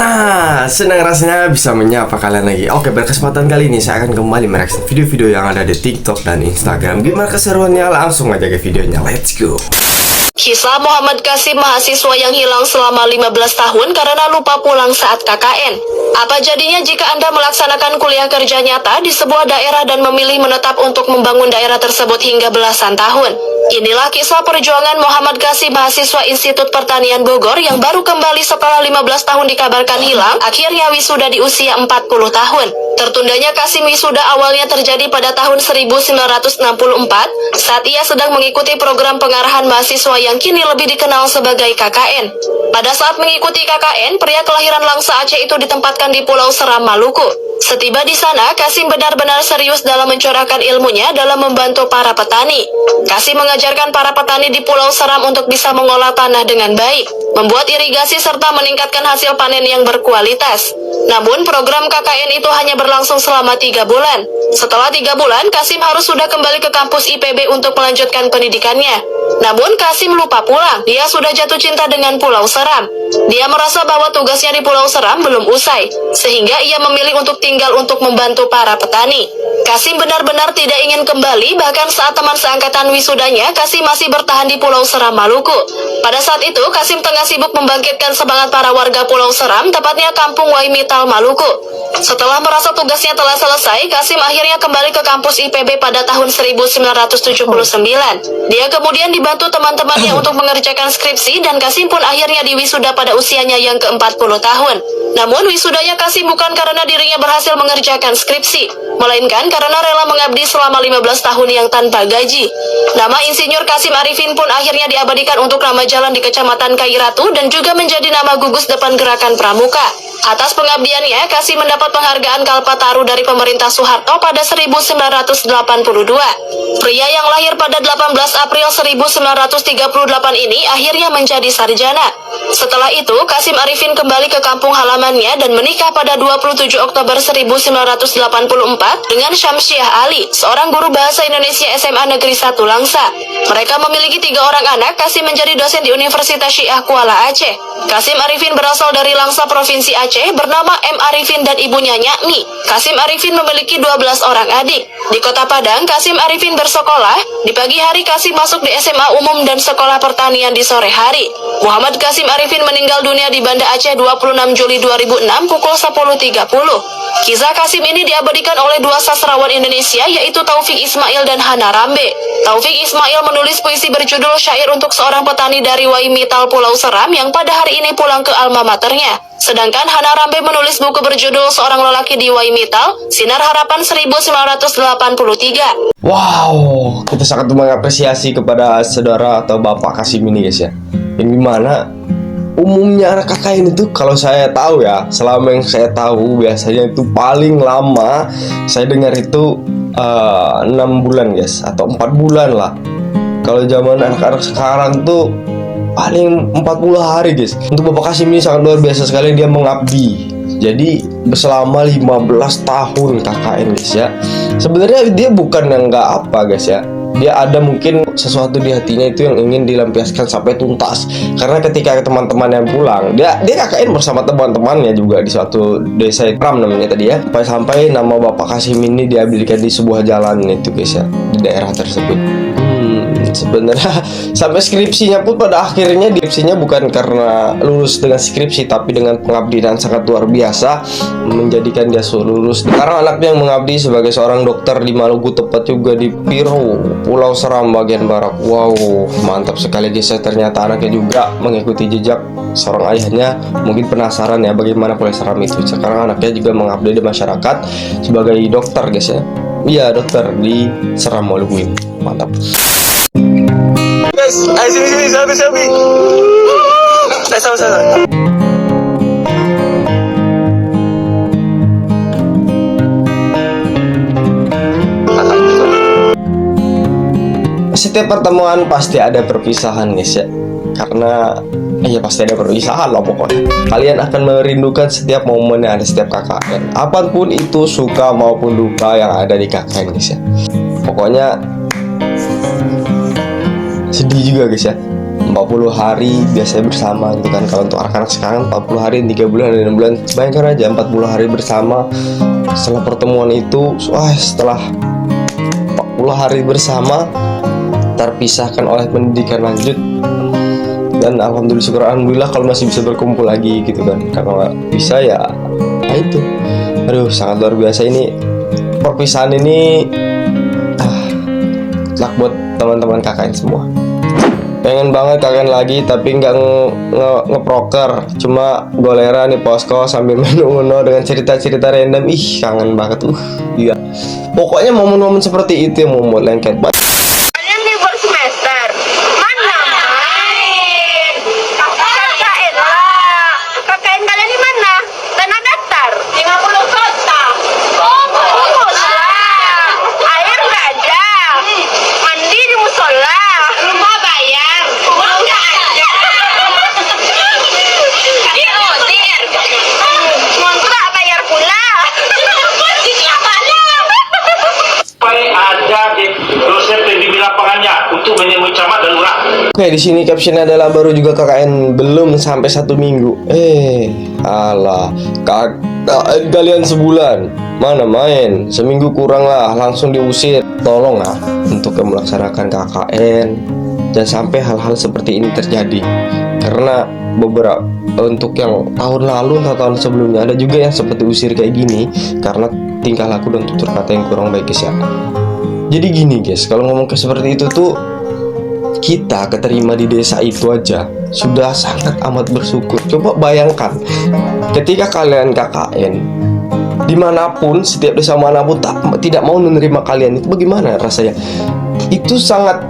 Nah, senang rasanya bisa menyapa kalian lagi. Oke, berkesempatan kali ini saya akan kembali mereaksi video-video yang ada di TikTok dan Instagram. Gimana keseruannya? Langsung aja ke videonya. Let's go. Kisah Muhammad Qasim, mahasiswa yang hilang selama 15 tahun karena lupa pulang saat KKN. Apa jadinya jika Anda melaksanakan kuliah kerja nyata di sebuah daerah dan memilih menetap untuk membangun daerah tersebut hingga belasan tahun? Inilah kisah perjuangan Muhammad Qasim, mahasiswa Institut Pertanian Bogor yang baru kembali setelah 15 tahun dikabarkan hilang, akhirnya wisuda di usia 40 tahun. Tertundanya Qasim wisuda awalnya terjadi pada tahun 1964 saat ia sedang mengikuti program pengarahan mahasiswa yang kini lebih dikenal sebagai KKN. Pada saat mengikuti KKN, pria kelahiran Langsa Aceh itu ditempatkan di Pulau Seram, Maluku. Setiba di sana, Qasim benar-benar serius dalam mencurahkan ilmunya dalam membantu para petani. Qasim mengajarkan para petani di Pulau Seram untuk bisa mengolah tanah dengan baik, membuat irigasi serta meningkatkan hasil panen yang berkualitas. Namun program KKN itu hanya berlangsung selama 3 bulan. Setelah 3 bulan, Qasim harus sudah kembali ke kampus IPB untuk melanjutkan pendidikannya. Namun Qasim lupa pulang, dia sudah jatuh cinta dengan Pulau Seram. Dia merasa bahwa tugasnya di Pulau Seram belum usai, sehingga ia memilih untuk tinggal untuk membantu para petani. Qasim benar-benar tidak ingin kembali, bahkan saat teman seangkatan wisudanya, Qasim masih bertahan di Pulau Seram, Maluku. Pada saat itu, Qasim tengah sibuk membangkitkan semangat para warga Pulau Seram, tepatnya kampung Waimitau, Maluku. Setelah merasa tugasnya telah selesai, Qasim akhirnya kembali ke kampus IPB pada tahun 1979. Dia kemudian dibantu teman-temannya untuk mengerjakan skripsi, dan Qasim pun akhirnya diwisuda pada usianya yang ke-40 tahun. Namun wisudanya Qasim bukan karena dirinya berhasil mengerjakan skripsi, melainkan karena rela mengabdi selama 15 tahun yang tanpa gaji. Nama Insinyur Qasim Arifin pun akhirnya diabadikan untuk nama jalan di Kecamatan Kairatu dan juga menjadi nama gugus depan Gerakan Pramuka. Atas pengabdiannya, Qasim mendapat penghargaan Kalpataru dari pemerintah Soeharto pada 1982. Pria yang lahir pada 18 April 1938 ini akhirnya menjadi sarjana. Setelah itu, Qasim Arifin kembali ke kampung halamannya dan menikah pada 27 Oktober 1984 dengan Syamsiah Ali, seorang guru bahasa Indonesia SMA Negeri 1 Langsa. Mereka memiliki 3 orang anak. Qasim menjadi dosen di Universitas Syiah Kuala Aceh. Qasim Arifin berasal dari Langsa, Provinsi Aceh, bernama M. Arifin dan ibunya Nyakmi. Qasim Arifin memiliki 12 orang adik. Di Kota Padang, Qasim Arifin bersekolah. Di pagi hari, Qasim masuk di SMA Umum dan Sekolah Pertanian di sore hari. Muhammad Qasim Arifin meninggal dunia di Banda Aceh 26 Juli 2006 pukul 10.30. Kisah Qasim ini diabadikan oleh 2 sastrawan Indonesia, yaitu Taufik Ismail dan Hana Rambe. Taufik Ismail menulis puisi berjudul Syair untuk Seorang Petani dari Waimitau, Pulau Seram, yang pada hari ini pulang ke alma maternya. Sedangkan Hana Rambe menulis buku berjudul Seorang Lelaki di Waimitau, Sinar Harapan 1983. Wow, kita sangat mengapresiasi kepada saudara atau bapak Qasim ini guys ya. Yang dimana umumnya anak KKN itu, kalau saya tahu ya, selama yang saya tahu biasanya itu paling lama saya dengar itu 6 bulan guys, atau 4 bulan lah. Kalau zaman anak-anak sekarang tuh paling 40 hari guys. Untuk bapak Qasim ini sangat luar biasa sekali, dia mengabdi. Jadi selama 15 tahun KKN guys ya. Sebenarnya dia bukan yang nggak apa guys ya. Dia ada mungkin sesuatu di hatinya itu yang ingin dilampiaskan sampai tuntas. Karena ketika teman-teman yang pulang, dia KKN bersama teman-temannya juga di suatu desa Ram namanya tadi ya. Sampai nama bapak Qasim ini diabadikan di sebuah jalan itu guys ya, di daerah tersebut. Sebenarnya sampai skripsinya pun pada akhirnya skripsinya bukan karena lulus dengan skripsi, tapi dengan pengabdian sangat luar biasa menjadikan dia lulus. Sekarang anaknya yang mengabdi sebagai seorang dokter di Maluku, tepat juga di Piro, Pulau Seram bagian barat. Wow, mantap sekali guys. Ternyata anaknya juga mengikuti jejak seorang ayahnya. Mungkin penasaran ya bagaimana Pulau Seram itu. Sekarang anaknya juga mengabdi di masyarakat sebagai dokter guys ya. Iya, dokter di Seram Maluku ini. Mantap. Guys, ayo sini selfie. Sama. Setiap pertemuan pasti ada perpisahan guys ya. Karena pasti ada perpisahan lah pokoknya. Kalian akan merindukan setiap momen yang ada setiap KKN. Apapun itu, suka maupun duka yang ada di KKN guys ya. Pokoknya sedih juga guys ya. 40 hari biasanya bersama gitu kan. Kalau untuk anak-anak sekarang 40 hari, 3 bulan, 6 bulan. Bayangkan aja 40 hari bersama. Setelah pertemuan itu, setelah 40 hari bersama terpisahkan oleh pendidikan lanjut. Dan alhamdulillah kalau masih bisa berkumpul lagi gitu kan. Kalau nggak bisa ya itu. Aduh, sangat luar biasa ini. Perpisahan ini luck buat teman-teman KKN semua. Pengen banget KKN lagi tapi nggak ngeproker, cuma goleran di posko sambil main Uno dengan cerita-cerita random. Kangen banget iya. Pokoknya momen-momen seperti itu yang membuat lengket banget. Kalian libur semester, mana main? KKN lah. KKN kalian di mana? Tanah datar. 50 kota. Oh, bagus lah. Air nggak ada. Mandi di musola. Rumah bayar. Uang nggak ada. Diusir. Ngontrak bayar pula. Supaya ada dosen pembimbing lapangannya untuk menemui camat dan lurah. Oke, di sini captionnya adalah baru juga KKN belum sampai 1 minggu. Alah, KKN kalian sebulan, mana main? Seminggu kurang lah, langsung diusir. Tolong lah untuk yang melaksanakan KKN jangan sampai hal-hal seperti ini terjadi. Karena beberapa untuk yang tahun lalu atau tahun sebelumnya ada juga yang seperti usir kayak gini karena tingkah laku dan tutur kata yang kurang baik guys ya. Jadi gini guys, kalau ngomong ke seperti itu tuh kita keterima di desa itu aja sudah sangat amat bersyukur. Coba bayangkan ketika kalian KKN dimanapun, setiap desa manapun tidak mau menerima kalian, itu bagaimana rasanya? Itu sangat,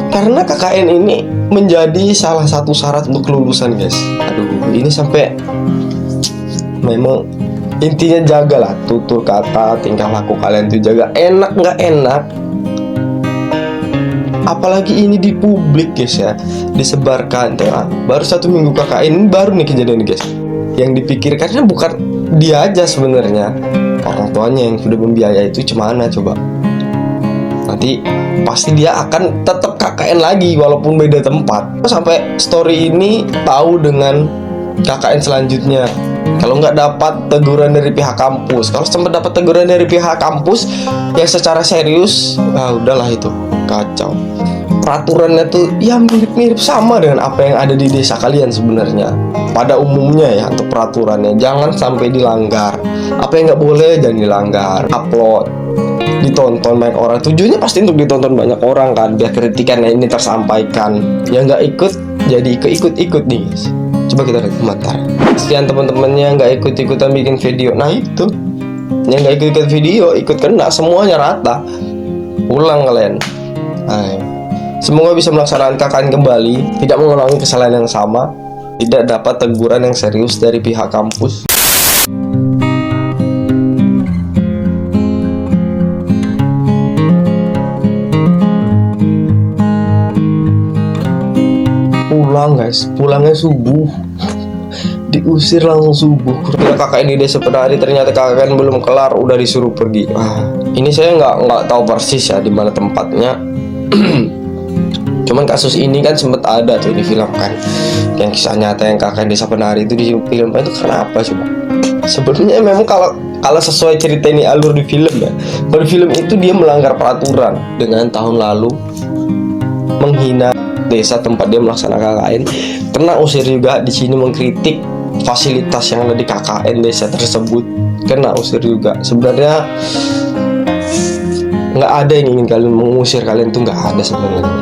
karena KKN ini menjadi salah satu syarat untuk kelulusan guys. Aduh, ini sampai memang intinya jagalah tutur kata, tingkah laku kalian tuh jaga. Enak nggak enak, apalagi ini di publik guys ya, disebarkan. Baru 1 minggu KKN ini baru nih kejadian guys. Yang dipikirkannya bukan dia aja sebenarnya, orang tuanya yang sudah membiayai itu gimana coba. Nanti pasti dia akan tetap KKN lagi walaupun beda tempat. Sampai story ini tahu dengan KKN selanjutnya. Kalau nggak dapat teguran dari pihak kampus, kalau sempat dapat teguran dari pihak kampus yang secara serius, udahlah itu kacau. Peraturannya tuh ya mirip-mirip sama dengan apa yang ada di desa kalian sebenarnya. Pada umumnya ya, untuk peraturannya jangan sampai dilanggar. Apa yang nggak boleh jangan dilanggar. Upload, ditonton banyak orang. Tujuannya pasti untuk ditonton banyak orang kan, biar kritikannya ini tersampaikan. Yang nggak ikut jadi ikut nih guys. Coba kita lihat komentar. Sekian teman-temannya nggak ikut-ikutan bikin video. Nah itu, yang nggak ikut-ikut video ikut kena semuanya rata. Ulang kalian. Semoga bisa melaksanakan KKN kembali, tidak mengulangi kesalahan yang sama, tidak dapat teguran yang serius dari pihak kampus. Pulang guys, pulangnya subuh. Diusir langsung subuh. Kita KKN di desa Penari, ternyata KKN belum kelar udah disuruh pergi. Ini saya nggak tahu persis ya di mana tempatnya. Cuman kasus ini kan sempat ada tuh difilmkan, yang kisah nyata yang KKN desa Penari itu difilmkan. Itu karena apa coba? Sebenarnya memang kalau sesuai cerita ini alur di film ya, kalau di film itu dia melanggar peraturan dengan tahun lalu menghina desa tempat dia melaksanakan KKN, kena usir juga. Di sini mengkritik fasilitas yang ada di KKN desa tersebut, kena usir juga. Sebenarnya nggak ada yang ingin kalian mengusir kalian tuh, nggak ada sebenarnya.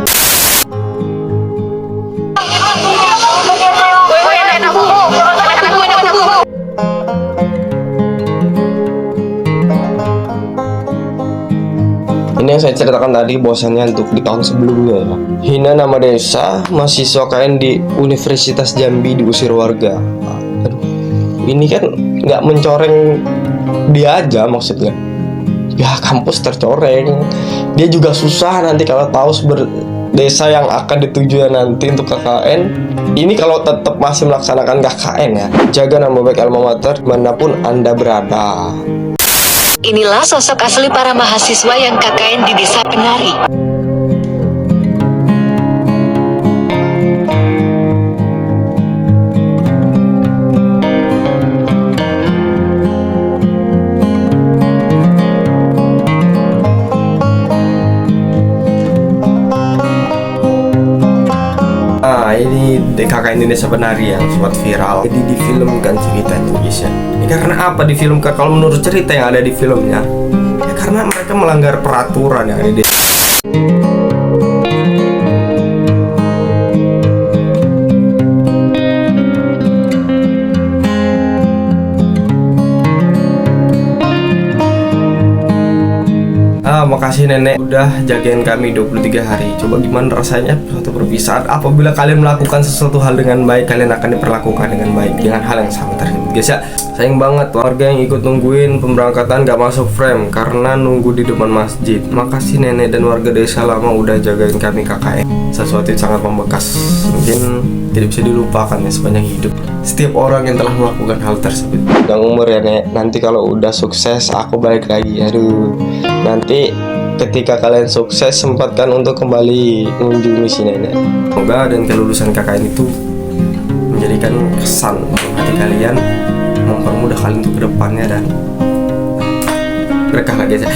Ini yang saya ceritakan tadi bahwasannya untuk di tahun sebelumnya ya, hina nama desa, mahasiswa KN di Universitas Jambi diusir warga. Aduh, ini kan nggak mencoreng dia aja maksudnya, pihak kampus tercoreng. Dia juga susah nanti kalau tahu desa yang akan dituju nanti untuk KKN. Ini kalau tetap masih melaksanakan KKN ya, jaga nama baik alma mater dimanapun Anda berada. Inilah sosok asli para mahasiswa yang KKN di Desa Penari. di KKN Indonesia Penari yang sempat viral. Jadi difilmkan cerita itu guys ya. Ini karena apa difilmkan? Kalau menurut cerita yang ada di filmnya, ya karena mereka melanggar peraturan yang ada di makasih nenek udah jagain kami 23 hari. Coba gimana rasanya suatu perpisahan. Apabila kalian melakukan sesuatu hal dengan baik, kalian akan diperlakukan dengan baik dengan hal yang sama tersebut guys ya. Sayang banget warga yang ikut nungguin pemberangkatan gak masuk frame karena nunggu di depan masjid. Makasih nenek dan warga desa lama udah jagain kami KKN. Sesuatu yang sangat membekas, mungkin tidak bisa dilupakan ya sepanjang hidup setiap orang yang telah melakukan hal tersebut. Udah umur ya nek, nanti kalau udah sukses aku balik lagi. Aduh, nanti ketika kalian sukses sempatkan untuk kembali mengunjungi si nenek. Semoga dan kelulusan KKN itu menjadikan kesan dalam hati kalian, mempermudah kalian untuk kedepannya dan berkah lagi aja.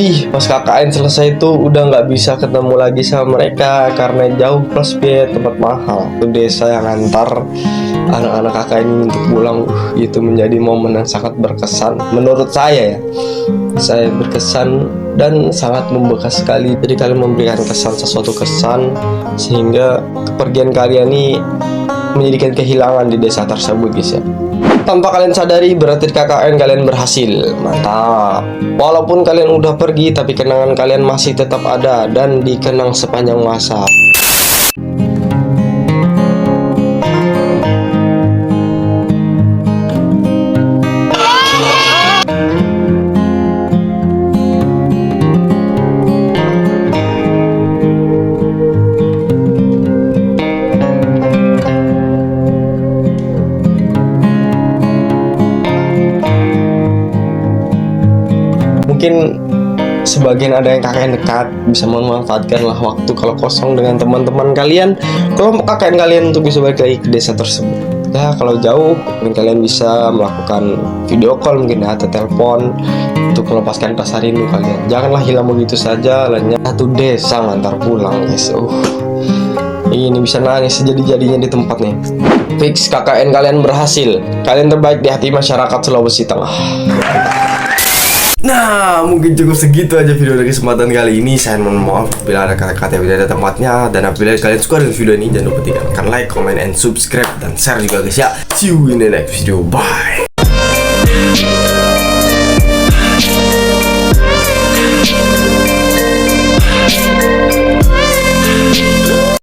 Sedih pas KKN selesai itu udah nggak bisa ketemu lagi sama mereka karena jauh plus biaya tempat mahal. Itu desa yang antar anak-anak KKN ini untuk pulang. Itu menjadi momen yang sangat berkesan menurut saya ya. Saya berkesan dan sangat membekas sekali. Jadi kalian memberikan kesan, sesuatu kesan sehingga kepergian kalian ini menjadikan kehilangan di desa tersebut guys ya. Tanpa kalian sadari berarti KKN kalian berhasil. Mantap. Walaupun kalian udah pergi tapi kenangan kalian masih tetap ada dan dikenang sepanjang masa. Mungkin sebagian ada yang KKN dekat bisa memanfaatkan lah waktu kalau kosong dengan teman-teman kalian, kelompok KKN kalian untuk bisa balik lagi ke desa tersebut. Ya kalau jauh mungkin kalian bisa melakukan video call mungkin atau telepon untuk melepaskan rasa rindu kalian. Janganlah hilang begitu saja, lainnya satu desa ngantar pulang guys. Ini bisa nangis sejadi-jadinya di tempat nih. Fix KKN kalian berhasil. Kalian terbaik di hati masyarakat Sulawesi Tengah. Nah, mungkin cukup segitu aja video dari kesempatan kali ini. Saya mohon maaf bila ada kata-kata yang tidak ada tempatnya. Dan apabila kalian suka dengan video ini, jangan lupa tinggalkan like, comment, and subscribe. Dan share juga guys ya. See you in the next video. Bye.